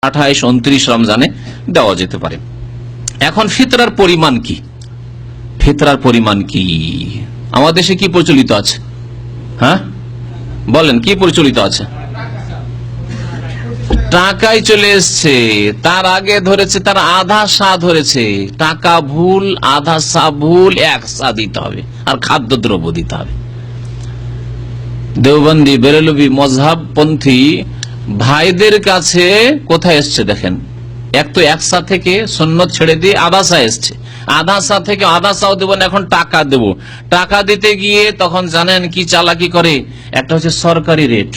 28, 29 রমজানে দেওয়া যেতে পারে। এখন ফিতরার পরিমাণ কি? ফিতরার পরিমাণ কি আমাদের দেশে কি প্রচলিত আছে? হ্যাঁ বলেন, কি প্রচলিত আছে? টাকায় চলে এসছে। তার আগে ধরেছে, তার আধা সা ধরেছে। টাকা ভুল, আধা সা ভুল, এক সা দিতে হবে, আর খাদ্যদ্রব্য দিতে হবে। দেওবন্দি, বেরেলভি, মজহাবপন্থী ভাইদের কাছে কোথায় এসছে দেখেন, এক তো এক সা থেকে সুন্নত ছেড়ে দিয়ে আধা সা এসছে, আধা সা থেকে আধা সাও দেবো না, এখন টাকা দেব। টাকা দিতে গিয়ে তখন জানেন কি চালাকি করে, একটা হচ্ছে সরকারি রেট,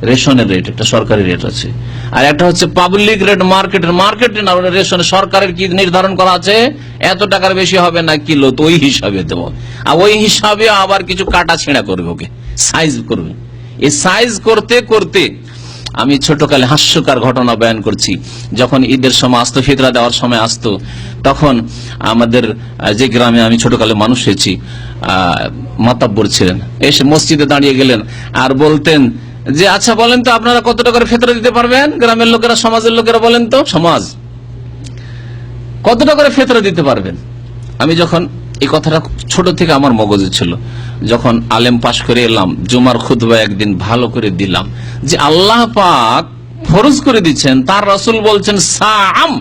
রেশনের রেট, একটা সরকারি রেট আছে, আর একটা হচ্ছে পাবলিক রেট, মার্কেট রেশন সরকারের কি নির্ধারণ করা আছে, এত টাকার বেশি হবে না কিলো, তো ওই হিসাবে দেবো। আর ওই হিসাবে আবার কিছু কাটা ছেঁড়া করবে, ওকে সাইজ করবে। এই সাইজ করতে করতে আমি ছোটকালে হাস্যকর ঘটনা বয়ান করছি। যখন ঈদের সময় আসতো, ফিতরা দেওয়ার সময় আসতো, তখন আমাদের যে গ্রামে আমি ছোটকালে মানুষ হয়েছি, মাতাব্বর ছিলেন, এসে মসজিদে দাঁড়িয়ে গেলেন আর বলতেন যে আচ্ছা বলেন তো আপনারা কত টাকা করে ফিতরা দিতে পারবেন? গ্রামের লোকেরা, সমাজের লোকেরা বলেন তো, সমাজ কত টাকা করে ফিতরা দিতে পারবেন? আমি যখন এই কথাটা ছোট থেকে আমার মগজে ছিল, যখন আলেম পাশ করে এলাম, জুমার খুতবা একদিন ভালো করে দিলাম যে আল্লাহ পাক ফরজ করে দিচ্ছেন, তার রাসূল বলছেন সাম,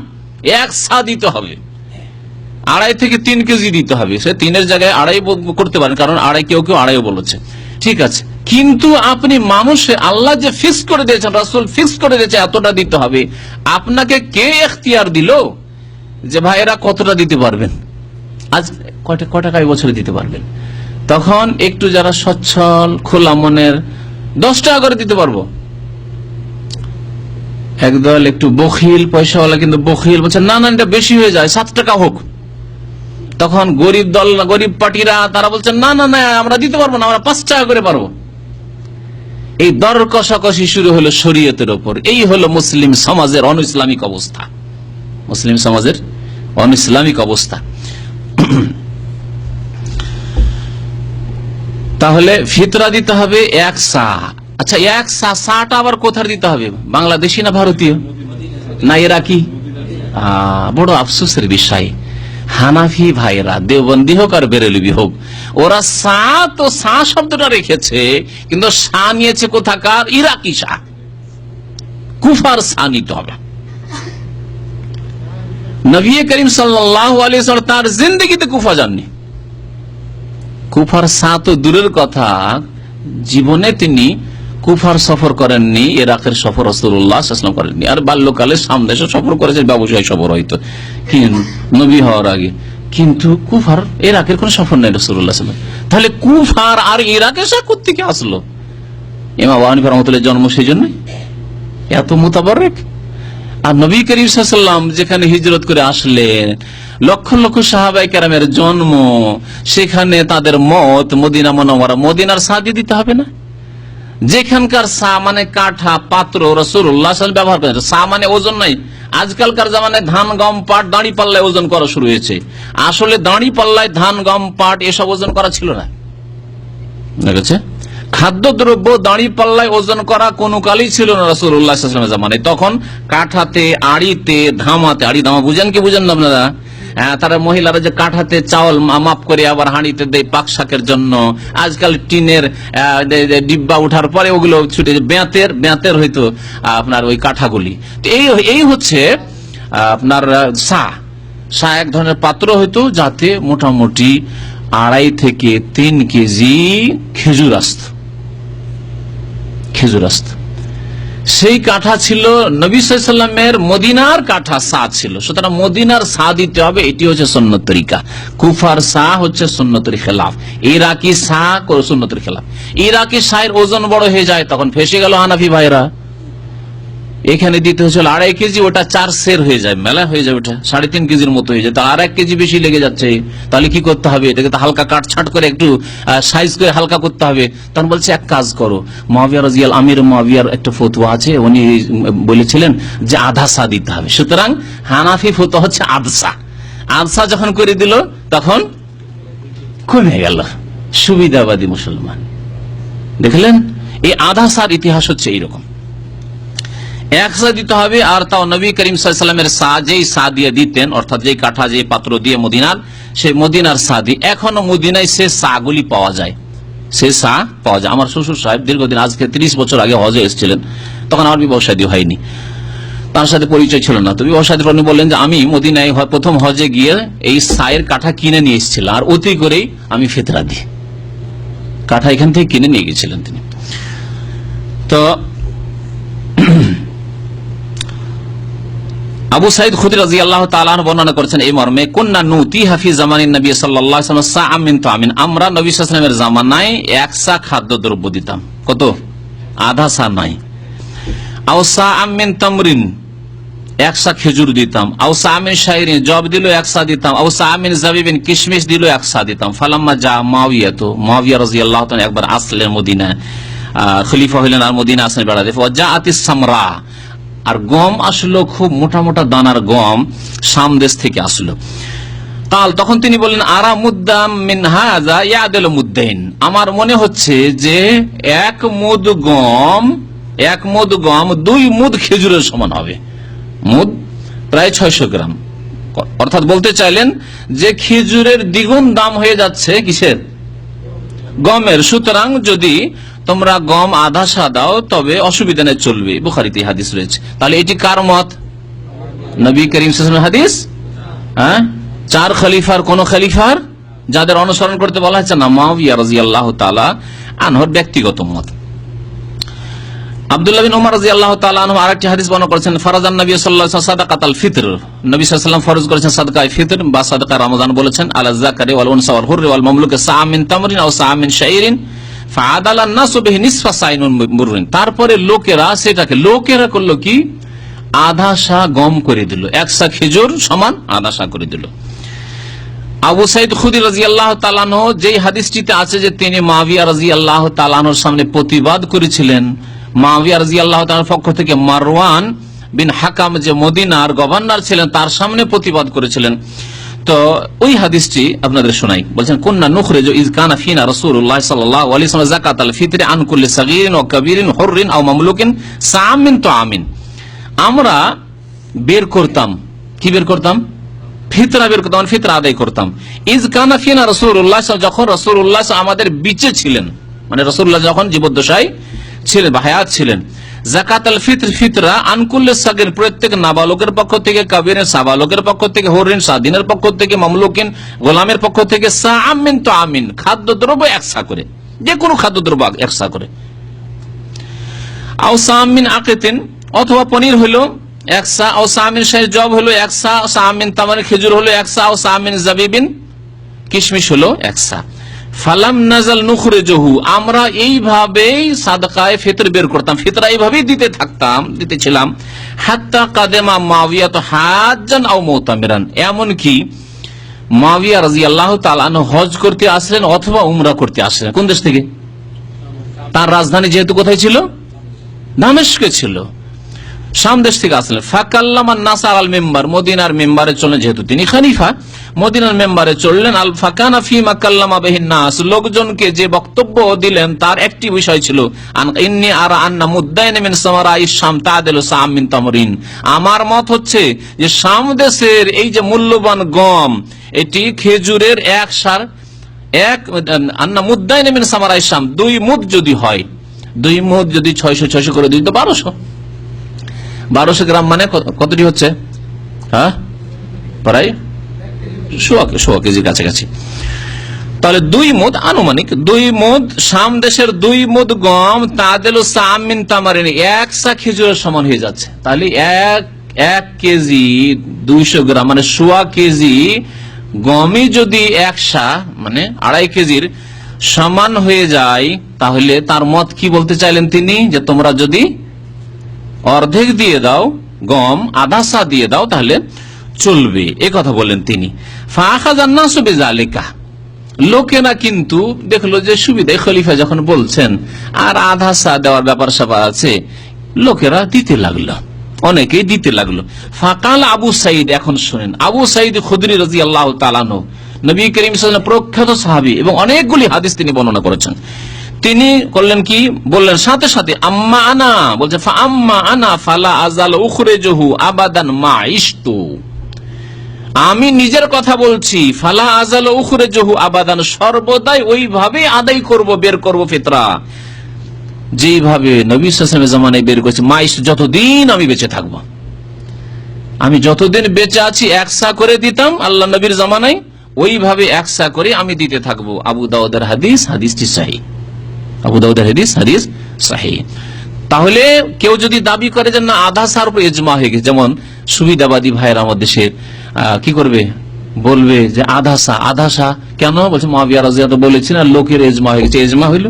এক সা দিতে হবে, 2.5 থেকে 3 কেজি দিতে হবে। সে 3-এর জায়গায় 2.5 করতে পারেন, কারণ 2.5 কেউ 2.5 বলেছে, ঠিক আছে। কিন্তু আপনি মানুষে, আল্লাহ যে ফিক্স করে দিয়েছেন, রাসূল ফিক্স করে দিয়েছে এতটা দিতে হবে, আপনাকে কে এখতিয়ার দিল যে ভাইয়েরা কতটা দিতে পারবেন? আজ কয় টাকায় বছরে দিতে পারবেন? তখন একটু যারা সচ্ছল খোলা মনের, 10 টাকা করে দিতে পারবো। একদল একটু বখিল, পয়সাওয়ালা কিন্তু বখিল, বলছে না না এটা বেশি হয়ে যায়, 7 টাকা হোক। তখন গরিব দল, গরিব পার্টিরা, তারা বলছেন না না না আমরা দিতে পারবো না, আমরা 5 টাকা করে পারবো। এই দর কষাকষি শুরু হলো শরীয়তের ওপর। এই হলো মুসলিম সমাজের অনইসলামিক অবস্থা, মুসলিম সমাজের অনইসলামিক অবস্থা। তাহলে ফিতরা দিতে হবে 1 সা। আচ্ছা 1 সা, সাটা আবার কোথায় দিতে হবে? বাংলাদেশি না ভারতীয় না ইরাকি? বড় আফসোসের বিষয়, হানাফি ভাইরা, দেওবন্দি হোক আর বেরেলভি হোক, ওরা সা তো সা শব্দটা রেখেছে, কিন্তু সা নিয়েছে কোথাকার? ইরাকি সা, কুফার সা নিতে হবে। নবী করিম সাল্লাল্লাহু আলাইহি ওয়াসাল্লাম তার জিন্দেগিতে কুফা যাননি। কুফার সা তো দূরের কথা, জীবনে তিনি কুফার সফর করেননি, ইরাকের সফর রাসূলুল্লাহ সাল্লাল্লাহু আলাইহি ওয়াসাল্লাম করেননি। আর বাল্যকালে শাম দেশে সফর করেছেন, ব্যবসায়ী সফর হয়তো নবী হওয়ার আগে, কিন্তু কুফার ইরাকের কোন সফর নেই রাসূলুল্লাহ সাল্লাল্লাহু আলাইহি ওয়াসাল্লাম। তাহলে কুফার আর ইরাকের সা কোত্থেকে আসলো? ইমাম আবু হানিফা রাহমাতুল্লাহ জন্ম সেই জন্য এত মুতাবাররিক। আর নবী করিম সাল্লাল্লাহু আলাইহি ওয়াসাল্লাম যেখানে হিজরত করে আসলেন, লক্ষ লক্ষ সাহাবায়ে কেরামের জন্ম, সেখানে তাদের মত মদিনা মুনাওয়ারা, মদিনার সা দিতে হবে না? যেখানকার সা মানে কাঠা, পাত্র, রাসূলুল্লাহ সাল্লাল্লাহু আলাইহি ওয়াসাল্লাম ব্যবহার করেন। সা মানে ওজন নাই। আজকালকার জামানায় ধান, গম, পাট দাঁড়ি পাল্লায় ওজন করা শুরু হয়েছে। আসলে দাঁড়ি পাল্লায় ধান, গম, পাট এসব ওজন করা ছিল না। দেখেছে, খাদ্যদ্রব্য দাঁড়ি পাল্লায় ওজন করা কোন কালই ছিল না রাসূলুল্লাহ সাল্লাল্লাহু আলাইহি ওয়াসাল্লামের জামানায়। তখন কাঠাতে, আড়িতে, ধামাতে, আড়ি ধামা বুঝেন কি বুঝেন না আপনারা? তারা মহিলারা যে কাঠাতে চাউল মাপ করে আবার হাঁড়িতে দেয় পাক শাকের জন্য। আজকাল টিনের ডিব্বা উঠার পরে ওগুলো ছুটে বেঁতের হয়তো আপনার ওই কাঠাগুলি। এই হচ্ছে আপনার সা এক ধরনের পাত্র হয়তো, যাতে মোটামুটি 2.5 থেকে 3 কেজি খেজুর আসত। সেই কাঠা ছিল নবী সাল্লাল্লাহু আলাইহি ওয়াসাল্লামের মদিনার কাঠা, সা ছিল। সুতরাং মদিনার সা দিতে হবে, এটি হচ্ছে সুন্নত তরিকা। কুফার সা হচ্ছে সুন্নতের খেলাফ, ইরাকি সা সুন্নতের খেলাফ। ইরাকি সায়ের ওজন বড় হয়ে যায়, তখন ফেসে গেল হানাফি ভাইরা। এখানে দিতে হচ্ছিল 2.5 কেজি, ওটা 4 সের হয়ে যায়, মেলা হয়ে যায়, ওটা 3.5 কেজির মতো হয়ে যায়। তো আর 1 কেজি বেশি লেগে যাচ্ছে। তাহলে কি করতে হবে? এটাকে তো হালকা কাটছাট করে একটু সাইজ করে হালকা করতে হবে। তখন বলছে এক কাজ করো, মুআবিয়া রাদিয়াল্লাহু আমির মুআবিয়ার একটা ফতোয়া আছে, উনি বলেছিলেন যে আধা সা দিতে হবে। সুতরাং হানাফি ফতোয়া হচ্ছে আধসা যখন করে দিল, তখন কমে গেল সুবিধাবাদী মুসলমান। দেখলেন, এই আধা সার ইতিহাস হচ্ছে এইরকম। এক সা দিতে হবে, আর তাও নবী করিম সাল্লাল্লাহু আলাইহি ওয়াসাল্লামের সা, যেই সা দিয়ে দিতেন, অর্থাৎ যেই কাঠা, যে পাত্র দিয়ে মদিনার, সেই মদিনার সা দিয়ে এখনো মদিনায় সে সা গুলি পাওয়া যায়, সে সা পাওয়া যায়। আমার শ্বশুর সাহেব দীর্ঘদিন, আজকে 30 বছর আগে হজে এসেছিলেন, তখন আমার বিবাহ শাদী হয়নি, তার সাথে পরিচয় ছিল না। তো বিবাহ শাদীর উনি বললেন যে আমি মদিনায় প্রথম হজে গিয়ে এই সায়ের কাঠা কিনে নিয়ে এসেছিলাম, আর অতি করেই আমি ফিতরা দিই। কাঠা এখান থেকে কিনে নিয়ে গেছিলেন তিনি। তো আবু সাইদ খুদরি রাদিয়াল্লাহু তাআলা আনহু বর্ণনা করেছেন এই মর্মে, কুননা নুতিহা ফি জামানিন নবী সাল্লাল্লাহু আলাইহি ওয়াসাল্লাম সাআম মিন তামিন, আমরা নবী সাল্লাল্লাহু আলাইহি ওয়াসাল্লামের জামানায় এক সা খাদ্যদ্রব্য দিতাম। কত? আধা সা নাই। আও সাআম মিন তামরিন, এক সা খেজুর দিতাম। আও সাআম মিন শাইরিন, জব দিল এক সা দিতাম। আও সাআম মিন জাবিবিন, কিশমিশ দিল এক সা দিতাম। ফালাম্মা জা মুআবিয়া, তো মুআবিয়া রাদিয়াল্লাহু তাআলা একবার আসলেন মদিনায়, খলিফা হইলেন, আর মদিনা আসলেন বেড়াতে। ওয়াজাআতিস সামরা, আর গম আসলো, খুব মোটা মোটা দানার গম শাম দেশ থেকে আসলো। কাল, তখন তিনি বললেন, আরা মুদ্দাম মিন হাযা ইয়াদিলু মুদ্দাইন, আমার মনে হচ্ছে যে এক মুদ গম 2 মুদ খেজুরের সমান হবে। মুদ প্রায় 600 গ্রাম, অর্থাৎ বলতে চাইলেন যে খেজুরের দ্বিগুণ দাম হয়ে যাচ্ছে কিসের? গমের। সুতরাং যদি তোমরা গম আধা সা দাও তবে অসুবিধা নেই, চলবে। বুখারীতে হাদিস রয়েছে। তাহলে এটি কার মত? নবী করিম সাল্লাল্লাহু আলাইহি ওয়াসাল্লামের হাদিস। হ্যাঁ, 4 খলিফার কোন খলিফার যাদের অনুসরণ করতে বলা হচ্ছে না, মুআবিয়া রাদিয়াল্লাহু তাআলা আনহুর ব্যক্তিগত মত। আব্দুল্লাহ বিন উমর রাদিয়াল্লাহু তাআলা আনহু আরেকটি হাদিস বর্ণনা করেছেন, ফারাজান নবী সাল্লাল্লাহু আলাইহি ওয়াসাল্লাম সাদাকাতুল ফিতর, নবী সাল্লাল্লাহু আলাইহি ওয়াসাল্লাম ফরজ করেছেন সাদকায়ে ফিতর বা সাদকা রমজান বলেছেন, আলা যাকারি ওয়াল উনসা ওয়াল হুররি ওয়াল মামলুকি সাআম মিন তামরিন আও সাআম মিন শাইরিন ফাআদালান নাসু বিহি নিসফা সাইনুন মুররিন। তারপরে লোকেরা করলো কি? আধা সা গম করে দিল, এক সা খেজুর সমান আধা সা করে দিল। আবু সাইদ খুদরি রাদিয়াল্লাহু তাআলা আনহু যেই হাদিসটিতে আছে যে তিনি মুআবিয়া রাদিয়াল্লাহু তাআলা আনহুর সামনে প্রতিবাদ করেছিলেন, মুআবিয়া রাদিয়াল্লাহু তাআলার পক্ষ থেকে মারওয়ান বিন হাকাম যে মদিনার গভর্নর ছিলেন তার সামনে প্রতিবাদ করেছিলেন। তো ওই হাদিসটি আপনাদের শোনাই। বলছেন, কুননা নুখরিজু ইয কানা ফিনা রাসূলুল্লাহ সাল্লাল্লাহু আলাইহি ওয়াসাল্লাম যাকাতাল ফিতরি আন কুল্লি সাগীরিন ওয়া কাবীরিন হুররিন আও মামলুকিন সাআম মিন তাআমিন, আমরা বের করতাম। কি বের করতাম? ফিতরা বের করতাম, ফিতরা আদায় করতাম। ইয কানা ফিনা রাসূলুল্লাহ, যখন রাসূলুল্লাহ আমাদের বিচে ছিলেন, মানে রাসূলুল্লাহ যখন জীবদ্দশায় ছিলেন বা হায়াত ছিলেন। যাকাতুল ফিতর, ফিতরা আনকুল্লে সাগির, প্রত্যেক নাবালকের পক্ষ থেকে, কাবিরের সাবালকের পক্ষ থেকে, হুরিন স্বাধীনের পক্ষ থেকে, মামলুকিন গোলামের পক্ষ থেকে, সাআম মিন তাআমিন, খাদ্যদ্রব্য একসা করে, যে কোনো খাদ্যদ্রব্য একসা করে। আও সাআম মিন আকিতিন, অথবা পনির হলো একসা, আও সাআম মিন শাইর, জব হলো একসা, সাআম মিন তামার, খেজুর হলো একসা, আও সাআম মিন জাবিবিন, কিশমিশ হলো একসা। ফালাম নাজাল নুখরিজুহু, আমরা এইভাবেই সাদকায়ে ফিতর বের করতাম, ফিতরা এইভাবেই দিতেছিলাম। হাত্তা কাদেমা মুআবিয়া হাজ্জান আও মুতামিরান, এমন কি মুআবিয়া রাদিয়াল্লাহু তাআলা আনহু হজ করতে আসলেন অথবা উমরা করতে আসলেন। কোন দেশ থেকে? তার রাজধানী যেহেতু কোথায় ছিল? দামেস্কে ছিল, শাম দেশ থেকে আসলেন। ফাকাল্লামান নাস আল মিম্বার, মদিনার মিম্বারে চললেন, যেহেতু তিনি খলিফা মদিনার মেম্বারে চললেন। আল ফাকানা ফিমা কাল্লামা বিহিন নাস, লোকজনকে যে বক্তব্য দিলেন তার একটি বিষয় ছিল, ইন্নী আরা আন্না মুদ্দাইন মিন সামারাই শাম তাদিলু সাআম মিন তামরিন, আমার মত হচ্ছে যে শাম দেশের এই যে মূল্যবান গম, এটি খেজুরের এক সার, আন্না মুদ্দাইন মিন সামারাই শাম, 2 মুদ যদি হয়, 2 মুদ যদি 600 করে দিই তো 1200 গ্রাম, মানে কতটি হচ্ছে? হ্যাঁ, প্রায় 100 কেজির কাছাকাছি। তাহলে 2 মুদ, আনুমানিক 2 মুদ, শাম দেশের 2 মুদ গম, তাদেল সাআম মিন তামারিন, এক সা খেজুরের সমান হয়ে যাচ্ছে। তাহলে এক কেজি 200 গ্রাম, মানে 100 কেজি গমই যদি এক সা, মানে 2.5 কেজির সমান হয়ে যায়, তাহলে তার মত কি বলতে চাইলেন তিনি? যে তোমরা যদি অর্ধেক দিয়ে দাও, গম আধা সা দিয়ে দাও, তাহলে চলবে, এ কথা বললেন তিনি। ফাআখাযান নাসু বিযালিকা, লোকেরা কিন্তু দেখলো যে সুবিধা, খলিফা যখন বলছেন আর আধা সা দেওয়ার ব্যাপার স্যাপার আছে, লোকেরা দিতে লাগলো, অনেকেই দিতে লাগলো। ফাকাল আবু সাইদ, এখন শুনেন, আবু সাইদ খুদরি রাদিয়াল্লাহু তাআলা আনহু, নবী করিম সাল্লাল্লাহু আলাইহি ওয়াসাল্লাম প্রখ্যাত সাহাবী এবং অনেকগুলি হাদিস তিনি বর্ণনা করেছেন। তিনি করলেন কি, বললেন সাথে সাথে আম্মা আনা, বলছে আম্মা আনা ফালা আজাল উখরিজহু আবাদান মা ইশতু, আমি নিজের কথা বলছি, ফালা আজাল উখরিজহু আবাদান, সর্বদাই ওইভাবে আদায় করব, বের করব ফিতরা, যেইভাবে নবী সাল্লাল্লাহু আলাইহি ওয়াসাল্লামের জামানায় বের করেছে। মা ইশতু, যতদিন আমি বেঁচে থাকবো, আমি যতদিন বেঁচে আছি একসা করে দিতাম আল্লাহ নবীর জামানায়, ওইভাবে একসা করে আমি দিতে থাকবো। আবু দাউদের হাদিস, হাদিসটি সহিহ। আবু দাউদের হাদিস, হাদিস সহিহ। তাহলে কেউ যদি দাবি করে যে না আধা সার উপর ইজমা হয়ে গেছে, যেমন সুবিধাবাদী ভাইয়ের আমার দেশের কি করবে, বলবে যে আধা সা কেন, বলছে মুআবিয়া রাদিয়াল্লাহু আনহু বলেছেন আর লোকের ইজমা হয়ে গেছে। ইজমা হইল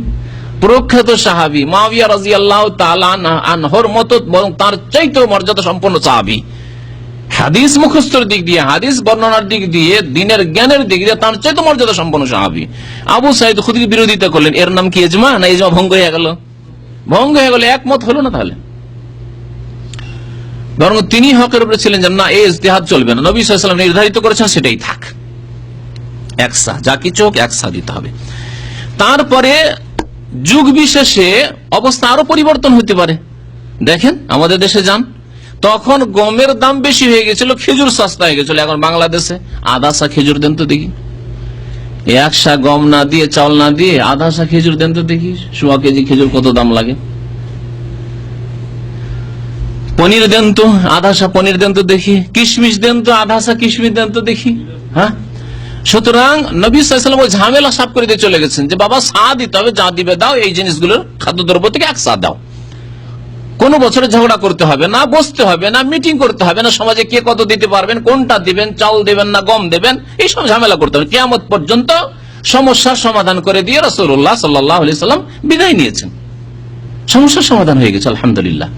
প্রখ্যাত সাহাবী মুআবিয়া রাদিয়াল্লাহু তাআলা আনহুর মতো, তার চাইতেও মর্যাদা সম্পন্ন সাহাবী, হাদিস মুখস্থর দিক দিয়ে, হাদিস বর্ণনার দিক দিয়ে, দিনের জ্ঞানের দিক দিয়ে তার চাইতে মর্যাদা সম্পন্ন সাহাবী আবু সাঈদ খুদরির বিরোধিতা করলেন। এর নাম কি ইজমা? না ইজমা ভঙ্গ হয়ে গেল? ভঙ্গ হয়ে গেল, একমত হলো না। তাহলে বরং তিনি হকের উপরে ছিলেন যে না এই ইজতিহাদ চলবে না, নবী সাল্লাল্লাহু আলাইহি ওয়াসাল্লাম নির্ধারিত করেছেন সেটাই থাক, একসা, যা কিছু হোক একসা দিতে হবে। তারপরে যুগ বিশেষে অবস্থা আরো পরিবর্তন হতে পারে। দেখেন আমাদের দেশে যান, তখন গমের দাম বেশি হয়ে গেছিল, খেজুর সস্তা হয়ে গেছিল। এখন বাংলাদেশে আধা সা খেজুর দেন তো দেখি, একসা গম না দিয়ে, চাউল না দিয়ে আধা সা খেজুর দেন তো দেখি, 1.25 কেজি খেজুর কত দাম লাগে। পনির দেন তো আধা সা পনির দেন তো দেখি, কিশমিশ দেন তো আধা সা কিশমিশ দেন তো দেখি। হ্যাঁ, সুতরাং নবী সাল্লাল্লাহু আলাইহি ওয়াসাল্লাম ঝামেলা সাফ করে দিয়ে চলে গেছেন যে বাবা সা দিতে হবে, যা দিবে দাও, এই জিনিসগুলোর খাদ্যদ্রব্য থেকে এক সা দাও। কোন বছরে ঝগড়া করতে হবে না, বসতে হবে না, মিটিং করতে হবে না, সমাজে কে কত দিতে পারবেন, কোনটা দিবেন, চাউল দেবেন না গম দেবেন, এইসব ঝামেলা করতে হবে। কিয়ামত পর্যন্ত সমস্যার সমাধান করে দিয়ে রাসূলুল্লাহ সাল্লাল্লাহু আলাইহি ওয়াসাল্লাম বিদায় নিয়েছেন। সমস্যার সমাধান হয়ে গেছে, আলহামদুলিল্লাহ।